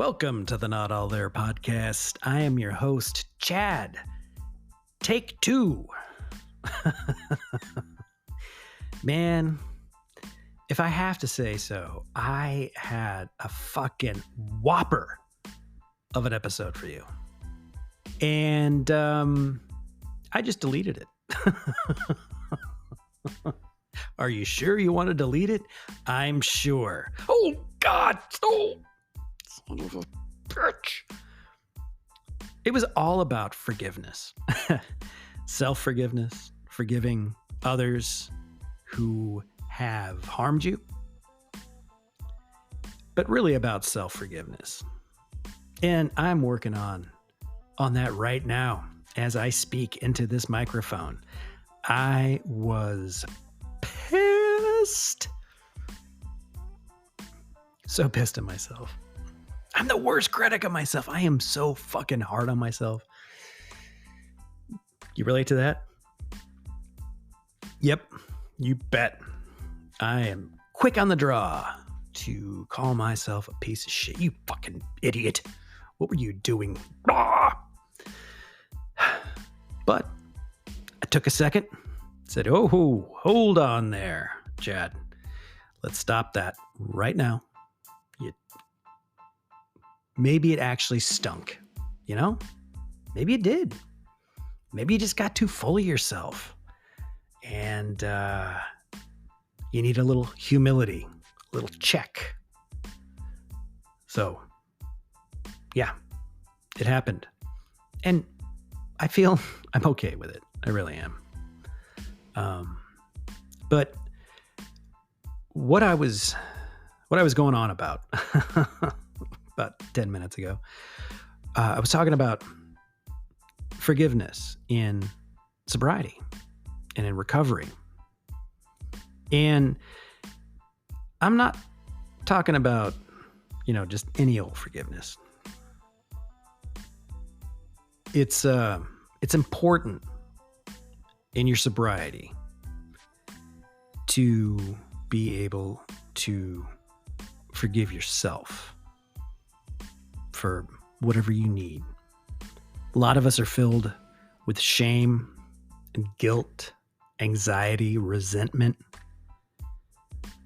Welcome to the Not All There podcast. I am your host, Chad. Take two. Man, if I have to say so, I had a fucking whopper of an episode for you. And I just deleted it. Are you sure you want to delete it? I'm sure. Oh, God. Oh, son of a bitch. It was all about forgiveness. Self-forgiveness, forgiving others who have harmed you, but really about self-forgiveness. And I'm working on that right now as I speak into this microphone. I was pissed. So pissed at myself. I'm the worst critic of myself. I am so fucking hard on myself. You relate to that? Yep, you bet. I am quick on the draw to call myself a piece of shit. You fucking idiot. What were you doing? Ah! But I took a second, said, oh, hold on there, Chad. Let's stop that right now. Maybe it actually stunk, you know? Maybe it did. Maybe you just got too full of yourself. And you need a little humility, a little check. So, yeah, it happened. And I feel I'm okay with it. I really am. But what I was going on about about 10 minutes ago, I was talking about forgiveness in sobriety and in recovery. And I'm not talking about, just any old forgiveness. It's important in your sobriety to be able to forgive yourself for whatever you need. A lot of us are filled with shame and guilt, anxiety, resentment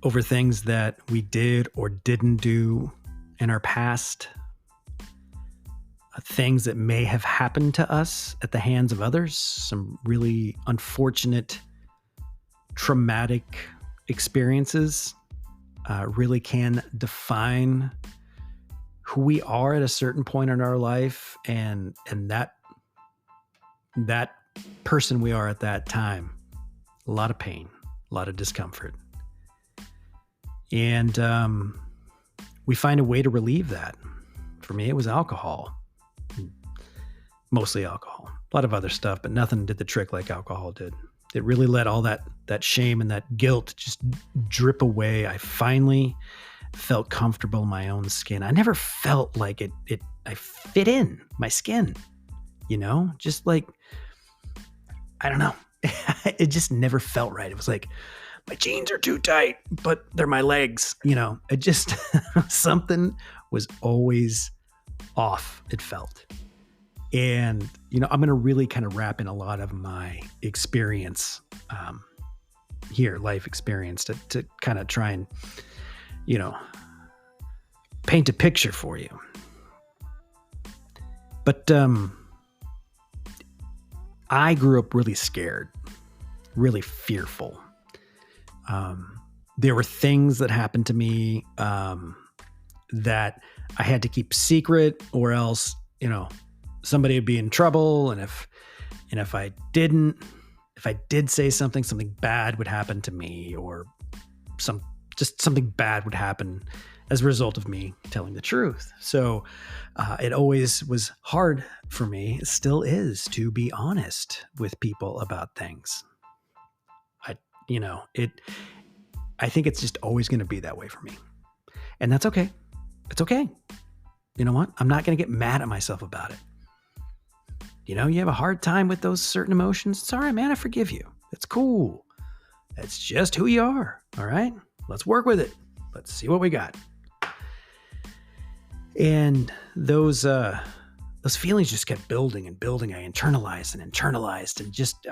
over things that we did or didn't do in our past, things that may have happened to us at the hands of others, some really unfortunate, traumatic experiences really can define who we are at a certain point in our life, and that person we are at that time. A lot of pain, a lot of discomfort. And we find a way to relieve that. For me, it was alcohol. Mostly alcohol. A lot of other stuff, but nothing did the trick like alcohol did. It really let all that shame and that guilt just drip away. I finally felt comfortable in my own skin. I never felt like I fit in my skin, just like, I don't know. It just never felt right. It was like, my jeans are too tight, but they're my legs, it just, something was always off, it felt. And, I'm going to really kind of wrap in a lot of my experience here, life experience to kind of try and, paint a picture for you. But I grew up really scared, really fearful. There were things that happened to me that I had to keep secret, or else, somebody would be in trouble. And if I did say something bad would happen to me, or something bad would happen as a result of me telling the truth. So it always was hard for me, it still is, to be honest with people about things. I think it's just always going to be that way for me. And that's okay. It's okay. You know what? I'm not going to get mad at myself about it. You have a hard time with those certain emotions. It's all right, man. I forgive you. It's cool. It's just who you are. All right. Let's work with it. Let's see what we got. And those feelings just kept building and building. I internalized and just,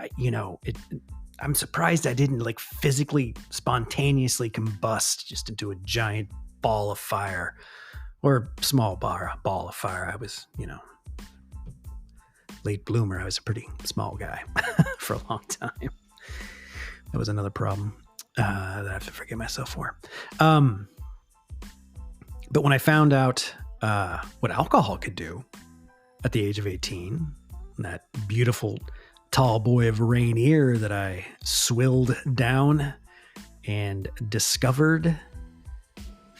I'm surprised I didn't like physically, spontaneously combust just into a giant ball of fire or small ball of fire. I was, late bloomer. I was a pretty small guy for a long time. That was another problem that I have to forgive myself for. But when I found out what alcohol could do at the age of 18, that beautiful tall boy of Rainier that I swilled down and discovered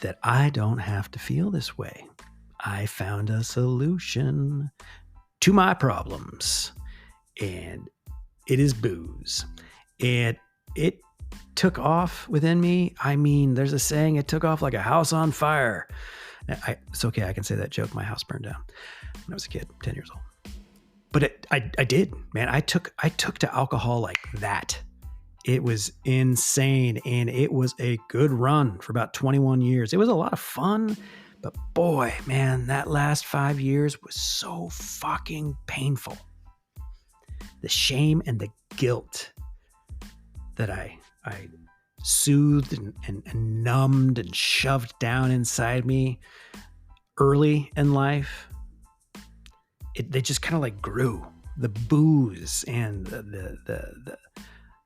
that I don't have to feel this way. I found a solution to my problems, and it is booze. And it took off within me. I mean, there's a saying, it took off like a house on fire. It's okay, I can say that joke. My house burned down when I was a kid, 10 years old. But I did, man. I took to alcohol like that. It was insane, and it was a good run for about 21 years. It was a lot of fun, but boy, man, that last 5 years was so fucking painful. The shame and the guilt that I soothed and numbed and shoved down inside me early in life, they just kind of like grew. The booze and the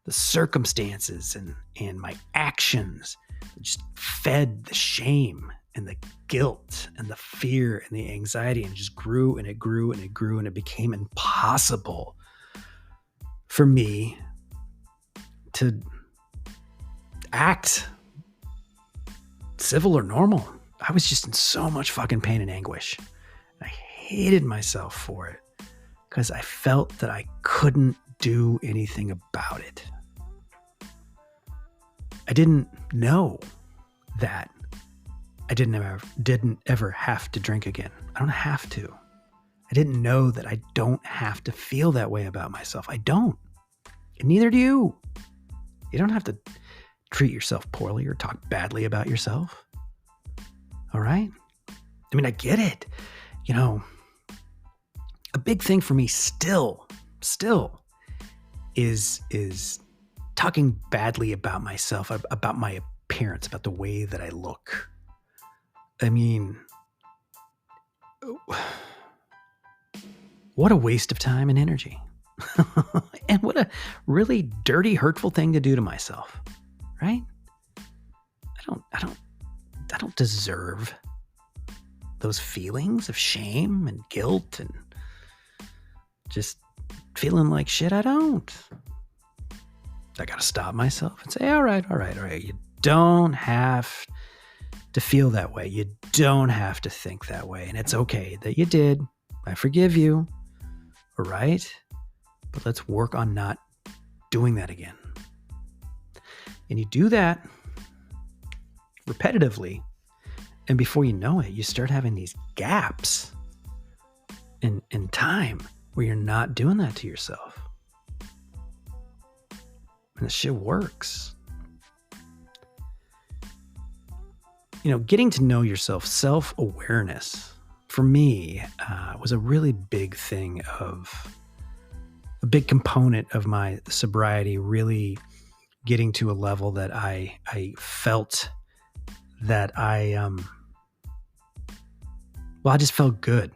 circumstances and my actions just fed the shame and the guilt and the fear and the anxiety, and just grew and it grew and it grew, and it became impossible for me to act civil or normal. I was just in so much fucking pain and anguish. I hated myself for it because I felt that I couldn't do anything about it. I didn't know that I didn't ever have to drink again. I don't have to. I didn't know that I don't have to feel that way about myself. I don't. And neither do you. You don't have to treat yourself poorly or talk badly about yourself. All right? I mean, I get it. A big thing for me still is talking badly about myself, about my appearance, about the way that I look. I mean, what a waste of time and energy. And what a really dirty, hurtful thing to do to myself, right? I don't deserve those feelings of shame and guilt and just feeling like shit. I don't. I got to stop myself and say, all right. You don't have to feel that way. You don't have to think that way. And it's okay that you did. I forgive you. All right. But let's work on not doing that again. And you do that repetitively. And before you know it, you start having these gaps in time where you're not doing that to yourself. And the shit works. Getting to know yourself, self-awareness, for me, was a really big thing a big component of my sobriety, really getting to a level that I felt that I just felt good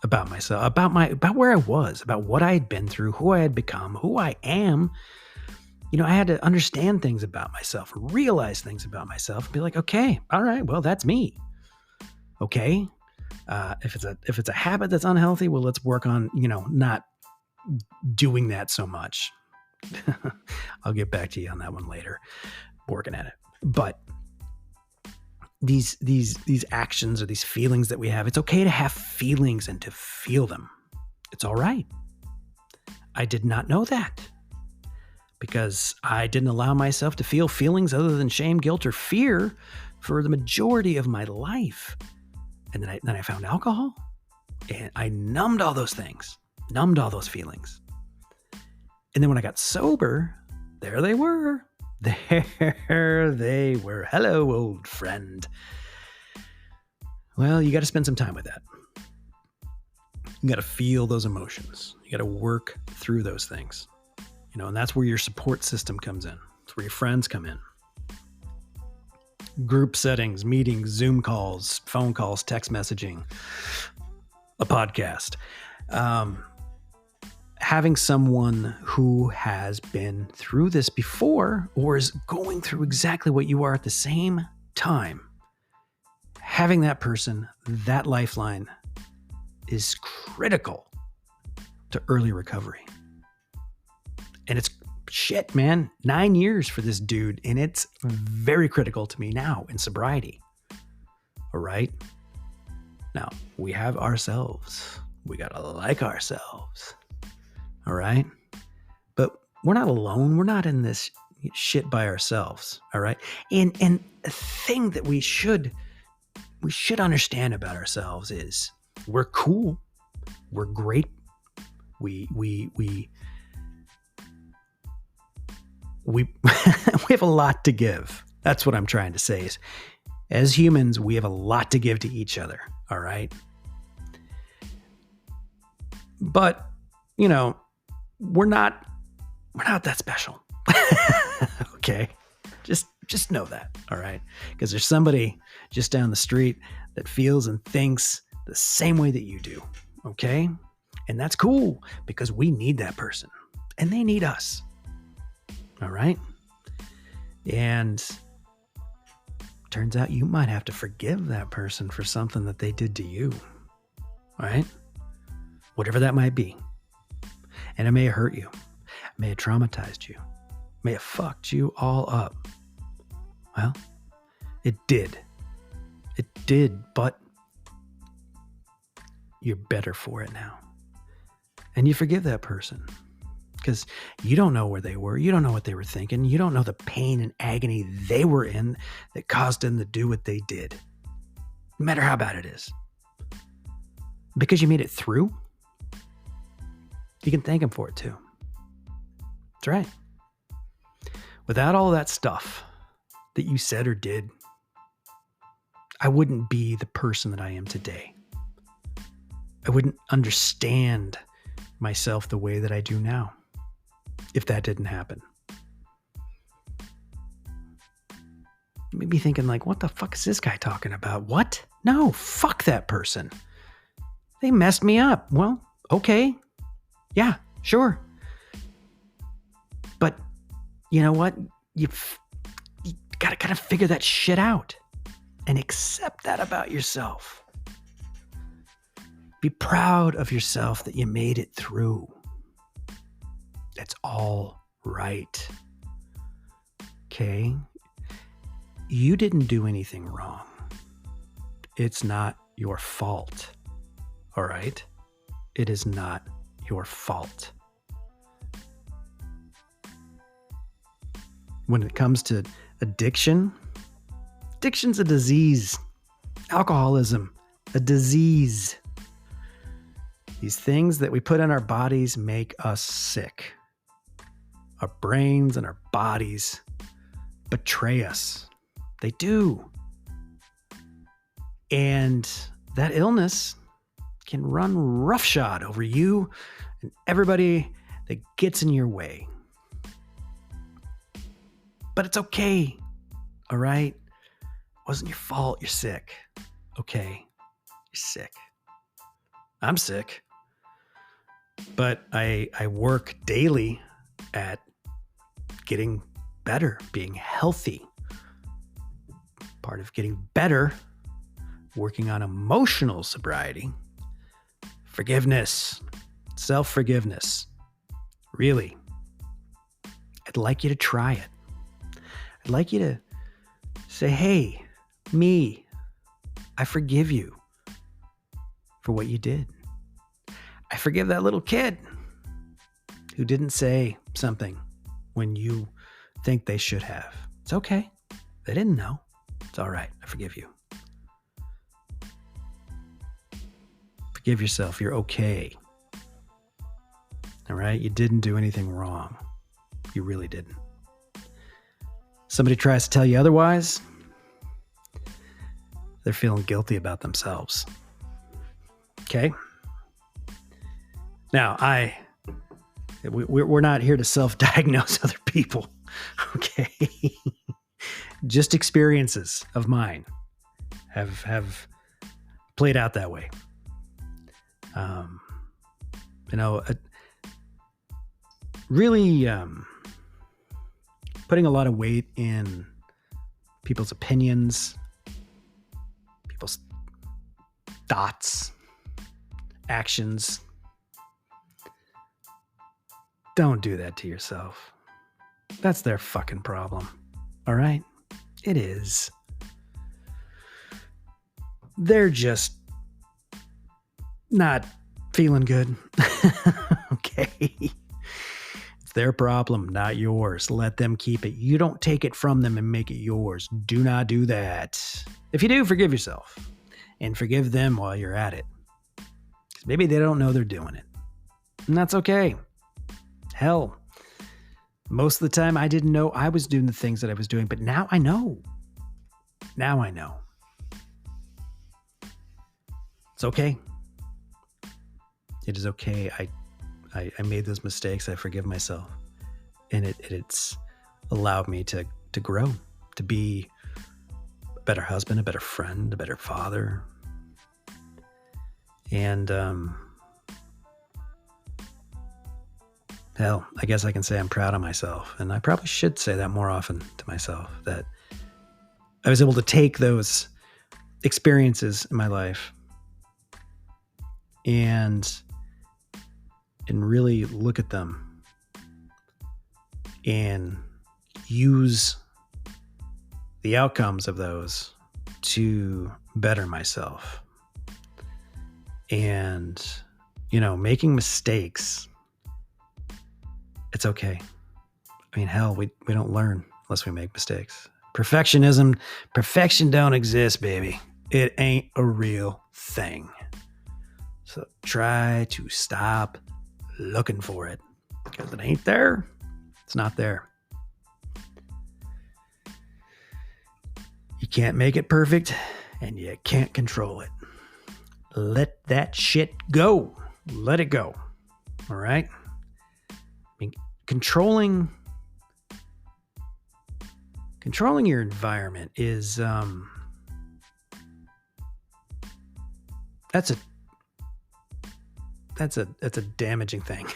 about myself, about where I was, about what I had been through, who I had become, who I am. I had to understand things about myself, realize things about myself, and be like, okay, all right, well, that's me. Okay. If it's a habit that's unhealthy, well, let's work on, not doing that so much. I'll get back to you on that one later, working at it. But these actions or these feelings that we have, it's okay to have feelings and to feel them. It's all right. I did not know that because I didn't allow myself to feel feelings other than shame, guilt, or fear for the majority of my life. And then I found alcohol, and I numbed all those things, numbed all those feelings. And then when I got sober, there they were. There they were. Hello, old friend. Well, you got to spend some time with that. You got to feel those emotions. You got to work through those things. And that's where your support system comes in. That's where your friends come in. Group settings, meetings, Zoom calls, phone calls, text messaging, a podcast. Having someone who has been through this before or is going through exactly what you are at the same time, having that person, that lifeline, is critical to early recovery. And it's shit, man. 9 years for this dude, and it's very critical to me now in sobriety. All right? Now, we have ourselves. We got to like ourselves. All right? But we're not alone. We're not in this shit by ourselves. All right? And a thing that we should understand about ourselves is we're cool. We're great. We we have a lot to give. That's what I'm trying to say is, as humans, we have a lot to give to each other. All right. But, we're not that special. Okay. Just know that. All right. Because there's somebody just down the street that feels and thinks the same way that you do. Okay. And that's cool because we need that person and they need us. All right. And turns out you might have to forgive that person for something that they did to you. All right. Whatever that might be. And it may have hurt you. It may have traumatized you. It may have fucked you all up. Well, it did. It did, but you're better for it now. And you forgive that person. Because you don't know where they were. You don't know what they were thinking. You don't know the pain and agony they were in that caused them to do what they did. No matter how bad it is. Because you made it through, you can thank them for it too. That's right. Without all that stuff that you said or did, I wouldn't be the person that I am today. I wouldn't understand myself the way that I do now. If that didn't happen. You may be thinking like, what the fuck is this guy talking about? What? No, fuck that person. They messed me up. Well, okay. Yeah, sure. But you know what? You gotta kind of figure that shit out and accept that about yourself. Be proud of yourself that you made it through. That's all right. Okay? You didn't do anything wrong. It's not your fault. All right? It is not your fault. When it comes to addiction's a disease. Alcoholism, a disease. These things that we put in our bodies make us sick. Our brains and our bodies betray us. They do. And that illness can run roughshod over you and everybody that gets in your way. But it's okay. All right? It wasn't your fault. You're sick. Okay. You're sick. I'm sick. But I work daily at getting better, being healthy. Part of getting better, working on emotional sobriety, forgiveness, self-forgiveness. Really, I'd like you to try it. I'd like you to say, hey, me, I forgive you for what you did. I forgive that little kid who didn't say something when you think they should have. It's okay. They didn't know. It's all right. I forgive you. Forgive yourself. You're okay. All right? You didn't do anything wrong. You really didn't. Somebody tries to tell you otherwise, they're feeling guilty about themselves. Okay. Now, we're not here to self-diagnose other people. Okay. Just experiences of mine have played out that way. Really putting a lot of weight in people's opinions, people's thoughts, actions. Don't do that to yourself. That's their fucking problem. All right? It is. They're just not feeling good. Okay? It's their problem, not yours. Let them keep it. You don't take it from them and make it yours. Do not do that. If you do, forgive yourself and forgive them while you're at it. Because maybe they don't know they're doing it. And that's okay. Hell, most of the time I didn't know I was doing the things that I was doing, but now I know. Now I know. It's okay. It is okay. I made those mistakes. I forgive myself. And it's allowed me to grow, to be a better husband, a better friend, a better father. And hell, I guess I can say I'm proud of myself. And I probably should say that more often to myself, that I was able to take those experiences in my life and really look at them and use the outcomes of those to better myself. And, making mistakes, it's okay. I mean, hell, we don't learn unless we make mistakes. Perfection don't exist, baby. It ain't a real thing. So try to stop looking for it, because it ain't there. It's not there. You can't make it perfect, and you can't control it. Let that shit go. Let it go. All right? I mean, controlling your environment is that's a damaging thing.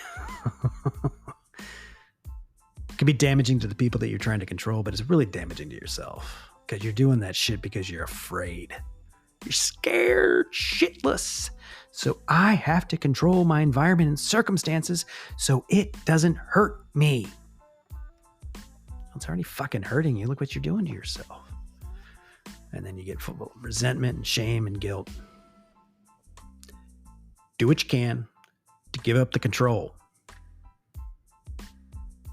It can be damaging to the people that you're trying to control, but it's really damaging to yourself, because you're doing that shit because you're afraid. You're scared shitless. So I have to control my environment and circumstances so it doesn't hurt me. It's already fucking hurting you. Look what you're doing to yourself. And then you get full of resentment and shame and guilt. Do what you can to give up the control.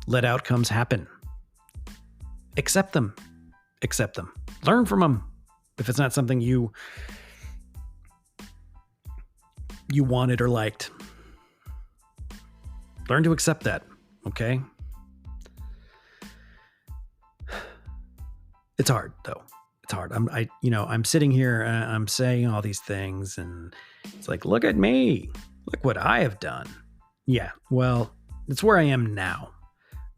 Let outcomes happen. Accept them. Learn from them. If it's not something you wanted or liked, learn to accept that. Okay? It's hard though. It's hard. I'm sitting here, I'm saying all these things, and it's like, look at me. Look what I have done. Yeah, well, it's where I am now.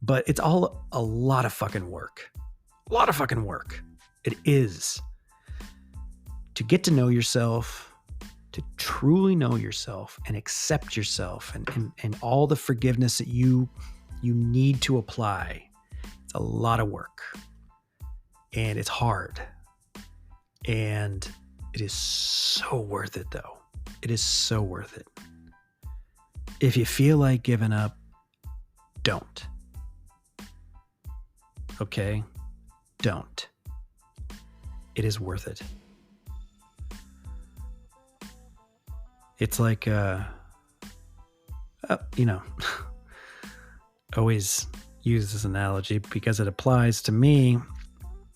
But it's all a lot of fucking work. A lot of fucking work. It is. To get to know yourself, to truly know yourself and accept yourself, and all the forgiveness that you need to apply. It's a lot of work. And it's hard. And it is so worth it, though. It is so worth it. If you feel like giving up, don't. Okay? Don't. It is worth it. It's like, always use this analogy because it applies to me.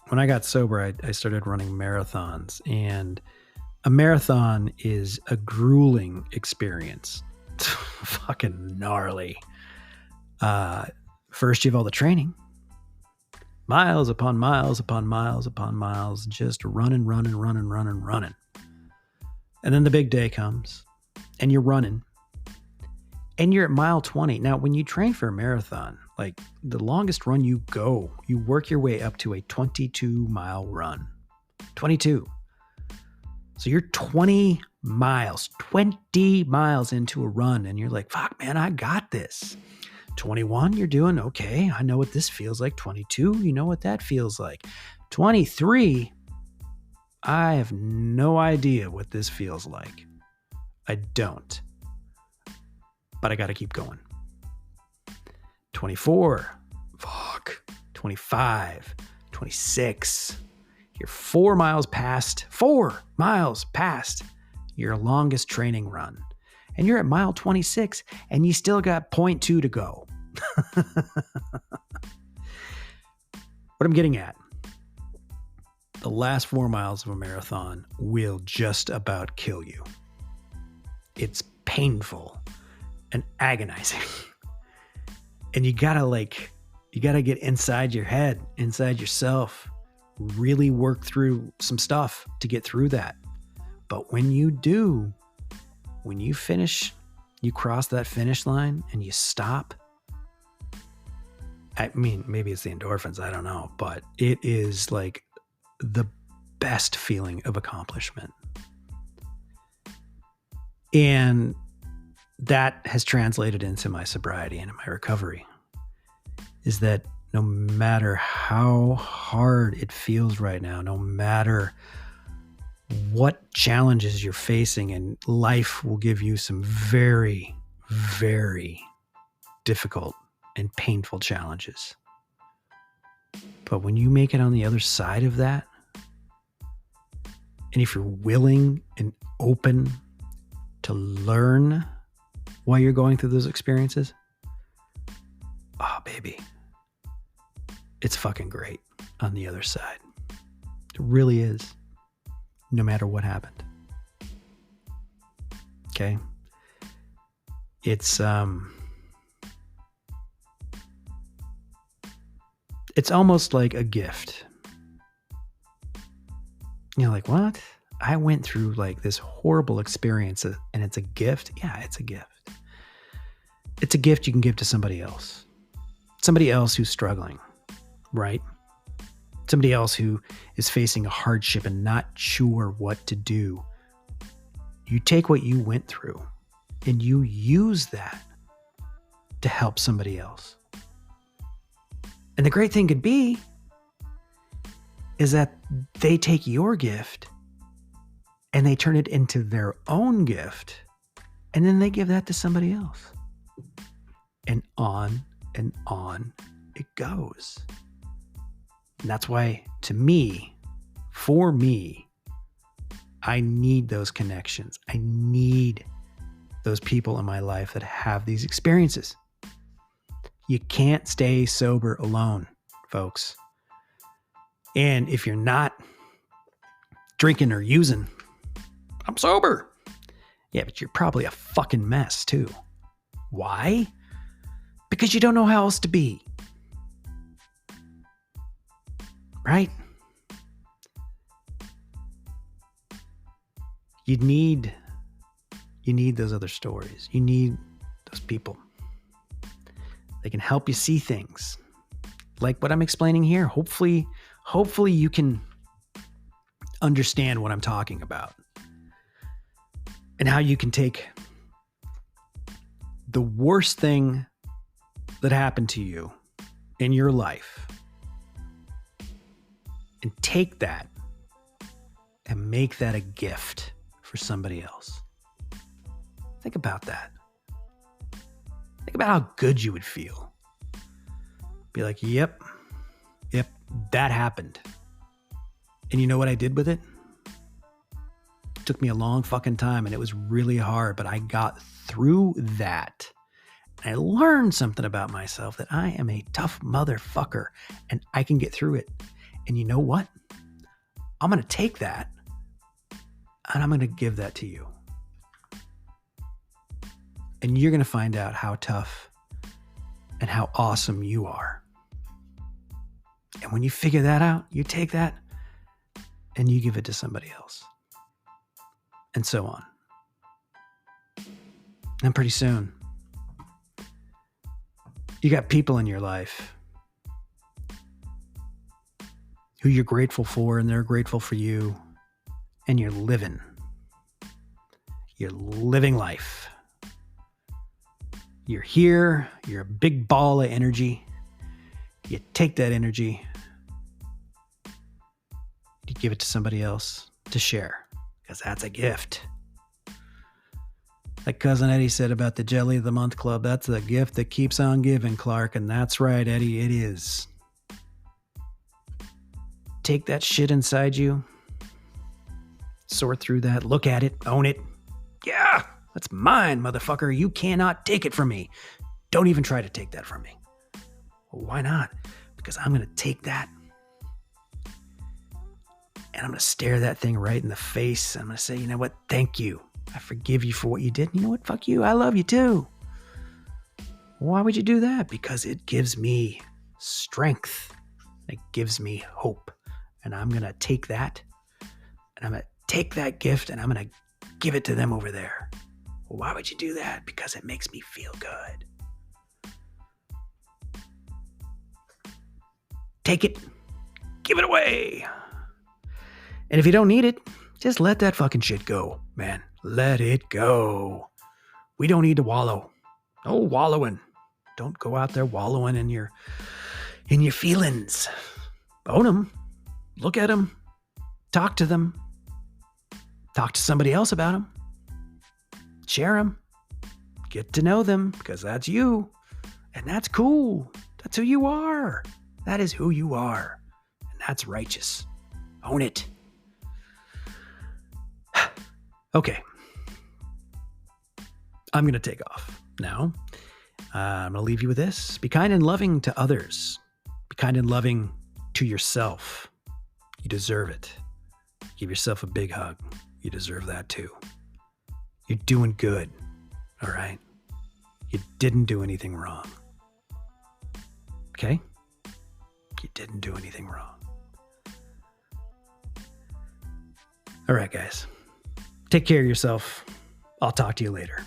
When I got sober, I started running marathons, and a marathon is a grueling experience. Fucking gnarly. First, you have all the training. Miles upon miles upon miles upon miles, just running. And then the big day comes and you're running and you're at mile 20. Now, when you train for a marathon, like the longest run you go, you work your way up to a 22-mile run. 22. So you're 20 miles into a run and you're like, fuck, man, I got this. 21, you're doing okay. I know what this feels like. 22, you know what that feels like. 23, I have no idea what this feels like. I don't. But I got to keep going. 24, fuck. 25, 26. You're 4 miles past your longest training run. And you're at mile 26 and you still got 0.2 to go. What I'm getting at, the last 4 miles of a marathon will just about kill you. It's painful and agonizing. And you gotta get inside your head, inside yourself, really work through some stuff to get through that. But when you do, when you finish, you cross that finish line and you stop. I mean, maybe it's the endorphins, I don't know, but it is like the best feeling of accomplishment. And that has translated into my sobriety and my recovery, is that no matter how hard it feels right now, no matter what challenges you're facing, and life will give you some very, very difficult and painful challenges. But when you make it on the other side of that, and if you're willing and open to learn while you're going through those experiences, oh, baby, it's fucking great on the other side. It really is. No matter what happened. Okay? It's almost like a gift. You're like, what? I went through like this horrible experience and it's a gift? Yeah, it's a gift. It's a gift you can give to somebody else. Somebody else who's struggling, right? Somebody else who is facing a hardship and not sure what to do. You take what you went through and you use that to help somebody else. And the great thing could be is that they take your gift and they turn it into their own gift, and then they give that to somebody else. And on it goes. And that's why, for me, I need those connections. I need those people in my life that have these experiences. You can't stay sober alone, folks. And if you're not drinking or using, I'm sober. Yeah, but you're probably a fucking mess too. Why? Because you don't know how else to be. Right? You need those other stories. You need those people. They can help you see things like what I'm explaining here. Hopefully you can understand what I'm talking about and how you can take the worst thing that happened to you in your life and take that and make that a gift for somebody else. Think about that. Think about how good you would feel. Be like, yep, that happened. And you know what I did with it? It took me a long fucking time and it was really hard, but I got through that. I learned something about myself, that I am a tough motherfucker and I can get through it. And you know what? I'm going to take that and I'm going to give that to you. And you're going to find out how tough and how awesome you are. And when you figure that out, you take that and you give it to somebody else. And so on. And pretty soon, you got people in your life who you're grateful for, and they're grateful for you. And you're living. You're living life. You're here. You're a big ball of energy. You take that energy. You give it to somebody else to share, because that's a gift. Like Cousin Eddie said about the Jelly of the Month Club, that's the gift that keeps on giving, Clark. And that's right, Eddie, it is. Take that shit inside you. Sort through that. Look at it. Own it. Yeah, that's mine, motherfucker. You cannot take it from me. Don't even try to take that from me. Well, why not? Because I'm going to take that and I'm going to stare that thing right in the face. I'm going to say, you know what? Thank you. I forgive you for what you did. You know what? Fuck you. I love you too. Why would you do that? Because it gives me strength. It gives me hope. And I'm going to take that and I'm going to take that gift and I'm going to give it to them over there. Well, why would you do that? Because it makes me feel good. Take it. Give it away. And if you don't need it, just let that fucking shit go, man. Let it go. We don't need to wallow. No wallowing. Don't go out there wallowing in your feelings. Own them. Look at them. Talk to them. Talk to somebody else about them. Share them. Get to know them, because that's you. And that's cool. That's who you are. That is who you are. And that's righteous. Own it. Okay. I'm going to take off now. I'm going to leave you with this. Be kind and loving to others. Be kind and loving to yourself. You deserve it. Give yourself a big hug. You deserve that too. You're doing good. All right? You didn't do anything wrong. Okay? You didn't do anything wrong. All right, guys. Take care of yourself. I'll talk to you later.